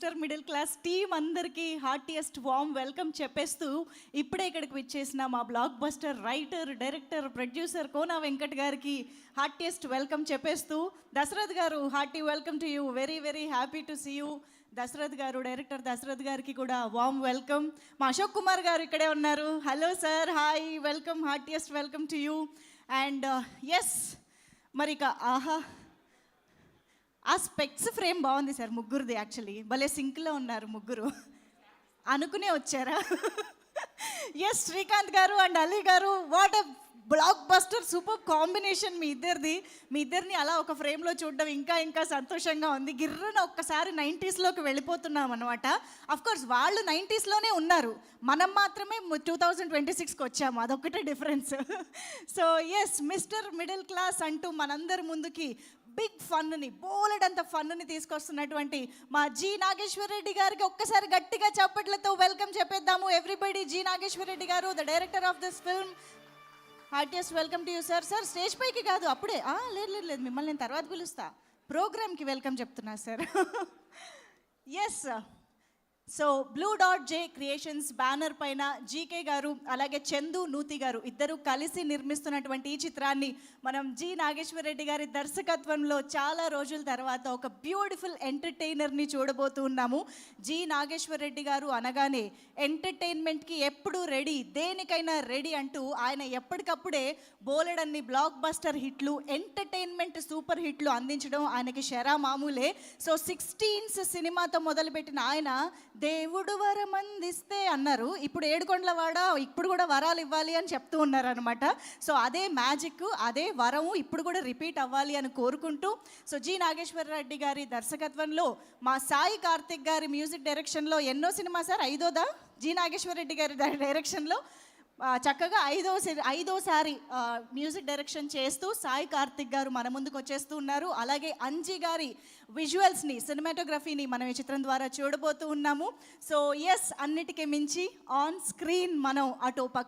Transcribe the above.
Mister middle class team అందరికీ heartiest warm welcome చెప్పేస్తూ ఇప్పుడే ఇక్కడికి విచ్చేసిన మా blockbuster writer, director, producer Kona Venkat గారికి హార్టియెస్ట్ వెల్కమ్ చెప్పేస్తూ Dasaradh garu hearty welcome to you. Very very happy to see you. Dasaradh garu, director Dashrath గారికి కూడా వామ్ వెల్కమ్. మా అశోక్ కుమార్ గారు ఇక్కడే ఉన్నారు. Hello sir, hi, welcome, heartiest welcome to you. And yes, మరి ఇక ఆహా, ఆ స్పెక్స్ ఫ్రేమ్ బాగుంది సార్ ముగ్గురుది. యాక్చువల్లీ భలే సింక్లో ఉన్నారు ముగ్గురు, అనుకునే వచ్చారా? ఎస్, శ్రీకాంత్ గారు అండ్ అలీ గారు, what a blockbuster super combination మీ ఇద్దరిది. మీ ఇద్దరిని అలా ఒక ఫ్రేమ్లో చూడడం ఇంకా ఇంకా సంతోషంగా ఉంది. గిర్రన ఒక్కసారి 90స్లోకి వెళ్ళిపోతున్నాం అనమాట. అఫ్కోర్స్ వాళ్ళు 90స్లోనే ఉన్నారు, మనం మాత్రమే 2026కి వచ్చాము, అదొక్కటే difference. So yes, Mister middle class అంటూ మనందరి ముందుకి బిగ్ ఫన్ని, బోలెడంత ఫన్ని తీసుకొస్తున్నటువంటి మా జి నాగేశ్వర రెడ్డి గారికి ఒక్కసారి గట్టిగా చప్పట్లతో వెల్కమ్ చెప్పేద్దాము. ఎవ్రీబడి, జి నాగేశ్వర రెడ్డి గారు, the director of this film. Heartiest welcome to you sir. Sir stage పైకి కాదు, అప్పుడే లేదు, మిమ్మల్ని నేను తర్వాత పిలుస్తా, ప్రోగ్రామ్కి వెల్కమ్ చెప్తున్నా sir. Yes, so blue dot J creations banner పైన జీకే గారు అలాగే చందు నూతి గారు ఇద్దరు కలిసి నిర్మిస్తున్నటువంటి ఈ చిత్రాన్ని మనం జి నాగేశ్వర రెడ్డి గారి దర్శకత్వంలో చాలా రోజుల తర్వాత ఒక బ్యూటిఫుల్ ఎంటర్టైనర్ని చూడబోతూ ఉన్నాము. జి నాగేశ్వర రెడ్డి గారు అనగానే ఎంటర్టైన్మెంట్కి ఎప్పుడూ రెడీ, దేనికైనా రెడీ అంటూ ఆయన ఎప్పటికప్పుడే బోలెడన్ని బ్లాక్ బస్టర్ హిట్లు, ఎంటర్టైన్మెంట్ సూపర్ హిట్లు అందించడం ఆయనకి షరా మామూలే. సో 16 సినిమాతో మొదలుపెట్టిన ఆయన దేవుడు వరం అందిస్తే అన్నారు, ఇప్పుడు ఏడుకొండలవాడ ఇప్పుడు కూడా వరాలు ఇవ్వాలి అని చెప్తూ ఉన్నారు అనమాట. సో అదే మ్యాజిక్, అదే వరం ఇప్పుడు కూడా రిపీట్ అవ్వాలి అని కోరుకుంటూ, సో జి నాగేశ్వర రెడ్డి గారి దర్శకత్వంలో మా సాయి కార్తిక్ గారి మ్యూజిక్ డైరెక్షన్లో ఎన్నో సినిమా సార్, ఐదోదా? జి నాగేశ్వర రెడ్డి గారి డైరెక్షన్లో చక్కగా ఐదోసారి మ్యూజిక్ డైరెక్షన్ చేస్తూ సాయి కార్తిక్ గారు మన ముందుకు వచ్చేస్తూ ఉన్నారు. అలాగే అంజీ గారి విజువల్స్ని, సినిమాటోగ్రఫీని మనం ఈ చిత్రం ద్వారా చూడబోతూ ఉన్నాము. సో ఎస్, అన్నిటికీ మించి ఆన్ స్క్రీన్ మనం అటు పక్క